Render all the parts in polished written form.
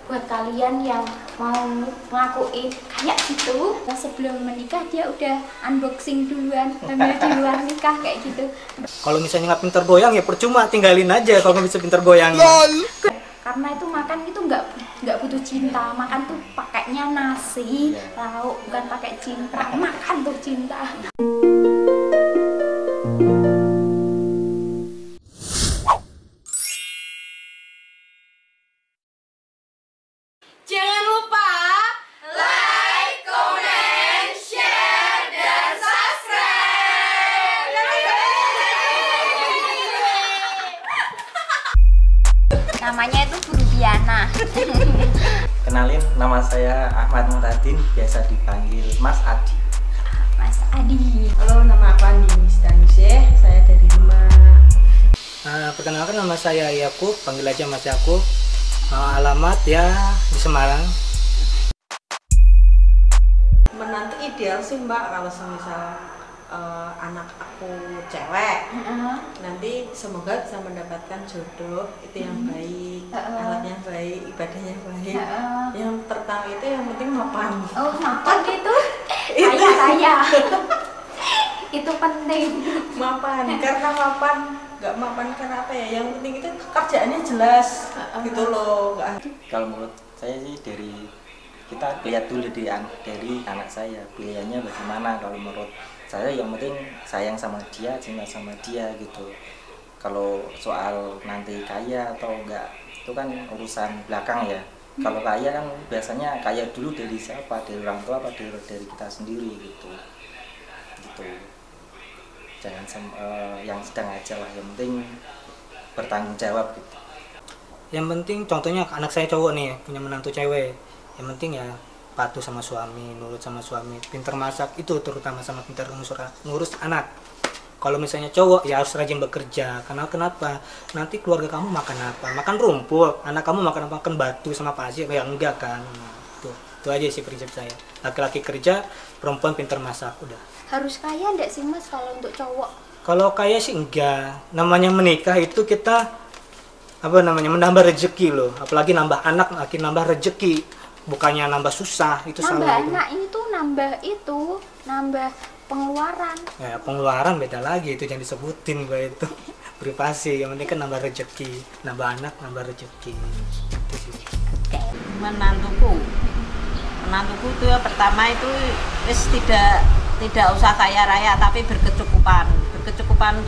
buat kalian yang mau ngelakuin kayak gitu, sebelum menikah dia udah unboxing duluan sambil di luar nikah kayak gitu. Kalau misalnya nggak pinter goyang ya percuma, tinggalin aja kalau nggak bisa pinter goyang. Karena itu makan itu nggak butuh cinta, makan tuh pakainya nasi, lauk, bukan pakai cinta. Makan tuh cinta. Jangan lupa like, comment, share, dan subscribe. Namanya itu Guru Diana. Kenalin, nama saya Ahmad Muradin, biasa dipanggil Mas Adi. Mas Adi. Halo, nama aku Andi Mistaniseh, saya dari Demak. Perkenalkan, nama saya Yakub, panggil aja Mas Yakub. Alamat ya di Semarang. Menantu ideal sih Mbak, kalau semisal anak aku cewek, nanti semoga bisa mendapatkan jodoh itu yang baik, alatnya baik, ibadahnya baik. Yang pertama itu yang penting mapan. Oh, mapan itu saya. Itu penting. Mapan, karena mapan. Nggak mapan karena apa ya, yang penting itu kerjaannya jelas gitu loh. Kalau menurut saya sih kita lihat dulu dari anak saya, pilihannya bagaimana. Kalau menurut saya yang penting sayang sama dia, cinta sama dia gitu. Kalau soal nanti kaya atau enggak itu kan urusan belakang ya. Kalau kaya kan biasanya kaya dulu dari siapa, dari orang tua apa dari kita sendiri gitu. Jangan yang sedang aja lah, yang penting bertanggung jawab gitu. Yang penting contohnya anak saya cowok nih, punya menantu cewek. Yang penting ya patuh sama suami, nurut sama suami, pinter masak, itu terutama, sama pinter ngurus anak. Kalau misalnya cowok ya harus rajin bekerja. Karena kenapa? Nanti keluarga kamu makan apa? Makan rumput. Anak kamu makan apa? Makan batu sama pasir? Ya enggak kan. Nah, itu aja sih prinsip saya. Laki-laki kerja, perempuan pinter masak, udah. Harus kaya enggak sih Mas kalau untuk cowok? Kalau kaya sih enggak. Namanya menikah itu kita menambah rezeki loh. Apalagi nambah anak, makin nambah rezeki. Bukannya nambah susah, itu nambah salah. Anak ini tuh nambah pengeluaran. Ya, pengeluaran beda lagi, itu yang disebutin gue itu. Privasi, yang penting kan nambah rezeki. Nambah anak, nambah rezeki. Itu sih. Menantuku itu ya pertama itu tidak usah kaya raya tapi berkecukupan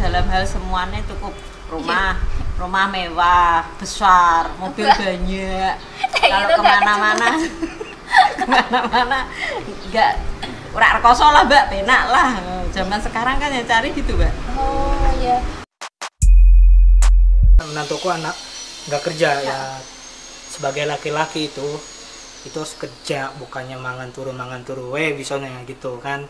dalam hal semuanya, cukup rumah mewah besar, mobil banyak. Kalau kemana-mana nggak ora rekoso lah Mbak, penak lah. Zaman sekarang kan yang cari gitu Mbak. Oh iya. Menantuku anak nggak kerja ya. Sebagai laki-laki itu harus kerja, bukannya mangan turu bisanya gitu kan.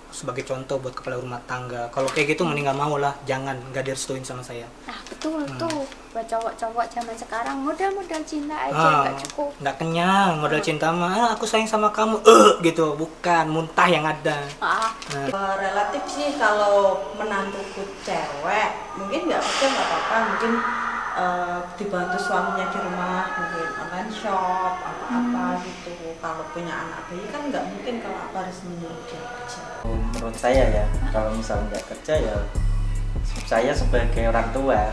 Sebagai contoh buat kepala rumah tangga. Kalau kayak gitu mending nggak mau lah, nggak direstuin sama saya. Nah betul tuh, buat cowok-cowok zaman sekarang modal cinta aja nggak cukup. Nggak kenyang modal cinta mah, aku sayang sama kamu, gitu, bukan muntah yang ada. Relatif sih, kalau menantuku cewek mungkin nggak kerja nggak apa-apa, mungkin dibantu suaminya di rumah, mungkin online shop apa gitu. Kalau punya anak bayi kan nggak mungkin kalau aku harus menyuruh dia kerja. Menurut saya ya, kalau misalnya nggak kerja ya saya sebagai orang tua,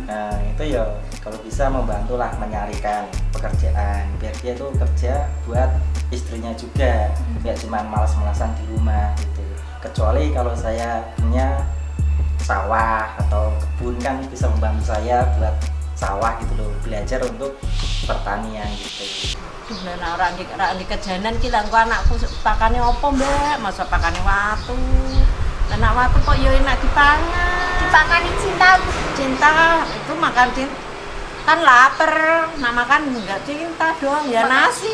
nah itu ya kalau bisa membantulah mencarikan pekerjaan biar dia tuh kerja buat istrinya juga, nggak cuma malas-malasan di rumah gitu. Kecuali kalau saya punya sawah atau kebun kan bisa membantu saya buat sawah gitu loh, belajar untuk pertanian gitu. Nah, orang di kejanan ki langku anakku pakane opo Mbak? Masa pakane watu. Anak watu kok yo enak dipangan. Dipakani cinta Itu makan cinta. Kan lapar, nah makan enggak cinta doang ya nasi.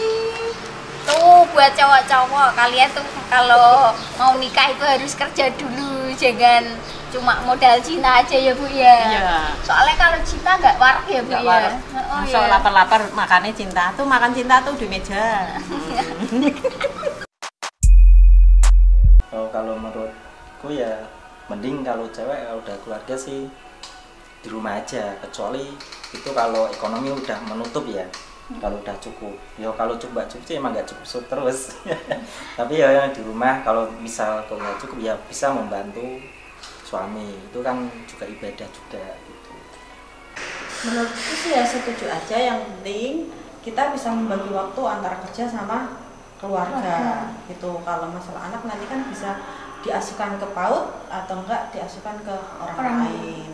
tuh buat cowok-cowok, kalian tuh kalau mau nikah itu harus kerja dulu, jangan cuma modal cinta aja ya Bu ya. Iya. Soalnya kalau cinta nggak warak ya Bu ya. Oh, so lapar-lapar makannya cinta tuh, makan cinta tuh di meja. Kalau menurutku ya mending kalau cewek udah keluarga sih di rumah aja, kecuali itu kalau ekonomi udah menutup ya. kalau udah cukup. Ya kalau coba cukup sih emang nggak cukup terus. Tapi ya yang di rumah kalau misal kalau nggak cukup ya bisa membantu suami, itu kan juga ibadah juga gitu. Menurutku sih ya setuju aja, yang penting kita bisa membagi waktu antara kerja sama keluarga gitu. Kalau masalah anak nanti kan bisa diasuhkan ke PAUD atau enggak diasuhkan ke orang lain.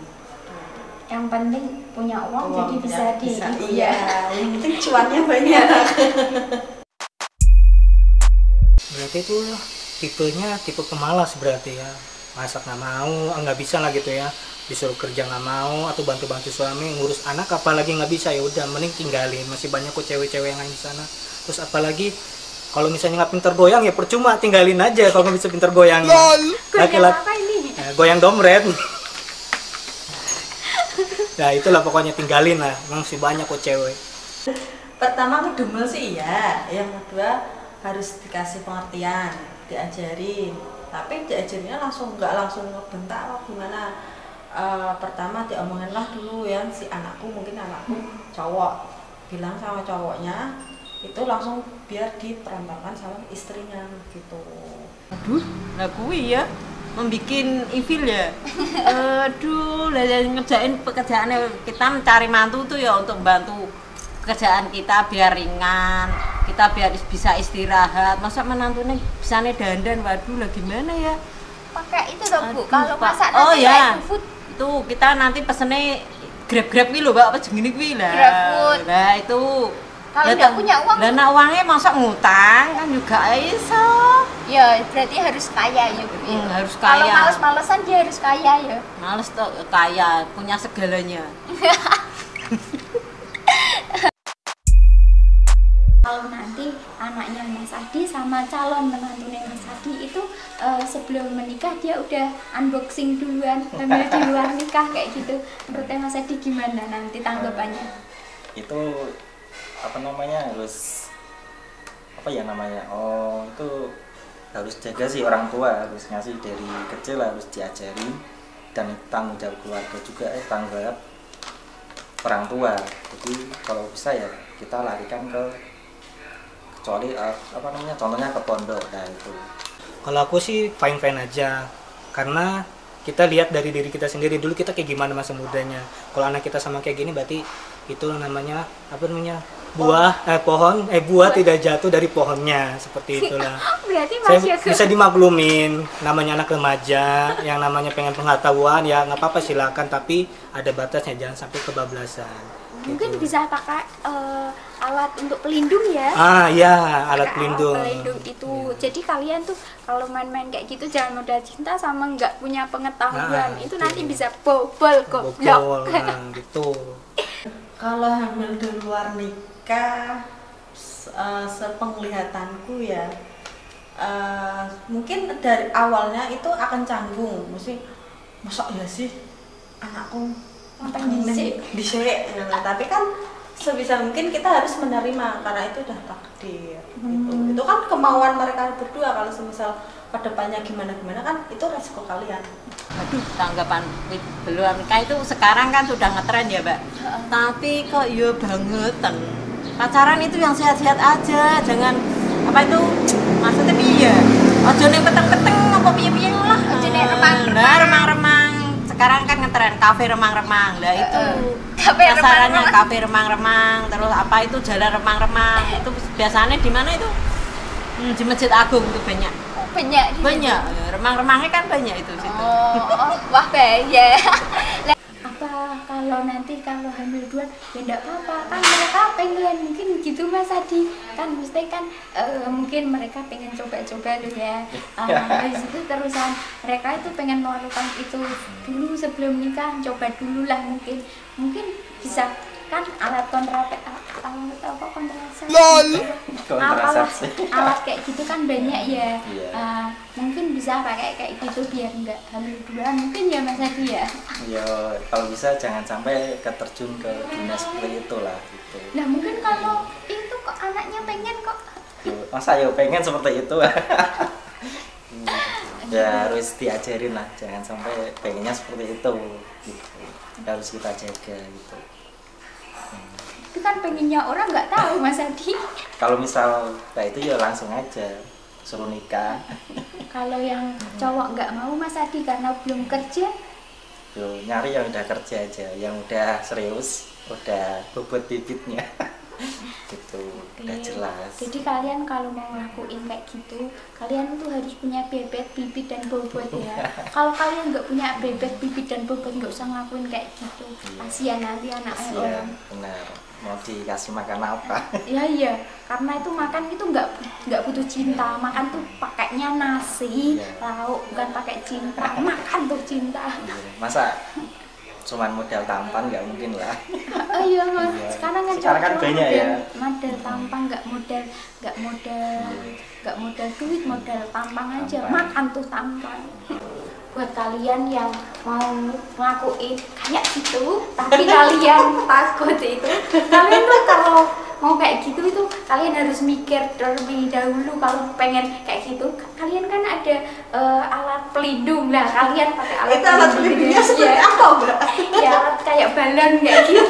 Yang penting punya uang jadi bisa iya, yang penting cuannya banyak. Berarti itu tipenya tipe pemalas berarti ya, masak nggak mau, nggak bisa lah gitu ya, disuruh kerja nggak mau, atau bantu-bantu suami ngurus anak apalagi nggak bisa, ya udah mending tinggalin, masih banyak kok cewek-cewek yang lain di sana. Terus apalagi kalau misalnya nggak pinter goyang ya percuma, tinggalin aja kalau nggak bisa pinter goyang. Laki-laki goyang domret. Nah itulah pokoknya, tinggalin lah, masih banyak kok cewek. Pertama ngedumel sih iya, yang kedua harus dikasih pengertian, diajarin. Tapi diajarinnya nggak langsung ngebentak gimana. Pertama diomongin lah dulu ya, si anakku, mungkin anakku cowok, bilang sama cowoknya itu langsung biar diperantarkan sama istrinya gitu. Aduh, lah kuwi ya membikin evil ya. Aduh, lah ngerjain pekerjaan kita, mencari mantu tuh ya untuk bantu pekerjaan kita biar ringan, kita biar bisa istirahat. Masa menantunya bisanya dandan, waduh lah gimana ya? Pakai itu dong Bu, kalau Pak. masak Oh nanti ya, food. itu kita nanti pesennya grab wih lho Mbak, apa jenenge kuwi lah. GrabFood. Nah itu Kalau nggak punya uang, lah nak uangnya masa ngutang kan juga iso. ya berarti harus kaya ya Bu. Harus Kalau kaya. males-malesan dia harus kaya ya. Males tuh kaya, punya segalanya. Kalau nanti anaknya Mas Adi sama calon menantunya Mas Adi itu sebelum menikah dia udah unboxing duluan, hamil di luar nikah kayak gitu. Menurutnya Mas Adi gimana nanti tanggapannya? Itu apa namanya, harus apa ya namanya, itu harus jaga sih, orang tua harus ngasih dari kecil, harus diajarin, dan tanggung jawab keluarga juga, tanggung jawab orang tua. Jadi kalau bisa ya kita larikan ke, kecuali apa namanya, contohnya ke pondok. Nah itu Kalau aku sih fine aja, karena kita lihat dari diri kita sendiri dulu, kita kayak gimana masa mudanya. Kalau anak kita sama kayak gini, berarti itu namanya apa namanya, buah tidak jatuh dari pohonnya, seperti itulah. Berarti Saya masih agak bisa dimaklumin, namanya anak remaja yang namanya pengen pengetahuan ya nggak apa-apa, silakan, tapi ada batasnya, jangan sampai kebablasan. mungkin gitu. bisa pakai alat untuk pelindung ya. Ya, alat Pakai pelindung. pelindung itu. Iya. Jadi kalian tuh kalau main-main kayak gitu jangan modal cinta sama nggak punya pengetahuan. Itu itu. nanti bisa bobol Bobol, goblok. gitu. Kalau hamil di luar nikah, sepenglihatanku ya, mungkin dari awalnya itu akan canggung, mesti masa ya sih anakku Ngapain disik. Nah, tapi kan sebisa mungkin kita harus menerima karena itu udah takdir gitu. Itu kan kemauan mereka berdua. Kalau semisal kedepannya gimana kan itu resiko kalian. Aduh, tanggapan belum nikah itu sekarang kan sudah ngetren ya Mbak. Tapi kok ya bangetan. Pacaran itu yang sehat-sehat aja, jangan apa itu maksudnya piye ya? Aja ning peteng-peteng apa piye-piye lah. Aja ning remang-remang. Nah, remang-remang. Sekarang kan ngetren kafe remang-remang. Lah itu Kafe kasarannya remang-remang. kafe remang-remang, terus apa itu jalan remang-remang. Itu biasanya di mana itu? Di Masjid Agung itu banyak. Banyak di situ. Banyak, remang-remangnya kan banyak itu situ. Wah bahaya. Lah, apa kalau nanti kalau hamil duluan ya enggak apa-apa, kan mereka pengen mungkin gitu Mas Adi, kan mesti kan mungkin mereka pengen coba-coba dulu ya. Habis itu terusan mereka itu pengen melakukan itu dulu sebelum nikah, coba dulu lah, mungkin bisa kan alat kontrasepsi. Alat kayak gitu kan banyak ya. Mungkin bisa pakai kayak gitu biar nggak hamil duluan, mungkin ya Mas Adi ya. ya kalau bisa jangan sampai keterjun ke dunia seperti itulah gitu. Nah mungkin kalau itu kok anaknya pengen kok. Masa ya pengen seperti itu. Ya harus diajarin lah, jangan sampai pengennya seperti itu gitu. Harus kita jaga gitu. Itu kan pengennya orang nggak tahu Mas Adi. Kalau misal kayak itu ya langsung aja suruh nikah. Kalau yang cowok nggak mau Mas Adi karena belum kerja, Yo, nyari yang udah kerja aja, yang udah serius, udah bobot bibitnya. Gitu, udah jelas. Jadi kalian kalau mau ngelakuin kayak gitu, kalian tuh harus punya bebet, bibit dan bobot ya. Kalau kalian nggak punya bebet, bibit dan bobot, nggak usah ngelakuin kayak gitu. Kasihan nanti anaknya Kasian, orang. benar. Mau dikasih makan apa? Iya, karena itu makan itu nggak butuh cinta, makan tuh pakainya nasi, Iya. lauk, bukan pakai cinta. Makan tuh cinta. Masa cuman modal tampan nggak mungkin lah. Oh iya Mas, Iya. sekarang kan Sekarang kan cowok banyak ya. model tampang, nggak modal duit, modal tampang aja. Tampang. Makan tuh tampang. Buat kalian yang mau ngelakuin kayak gitu tapi kalian takut itu, kalian tuh kalau mau kayak gitu itu kalian harus mikir terlebih dahulu. Kalau pengen kayak gitu kalian kan ada alat pelindung lah, kalian pakai alat Itu alat pelindungnya seperti apa, Mbak? ya alat kayak balon kayak gitu.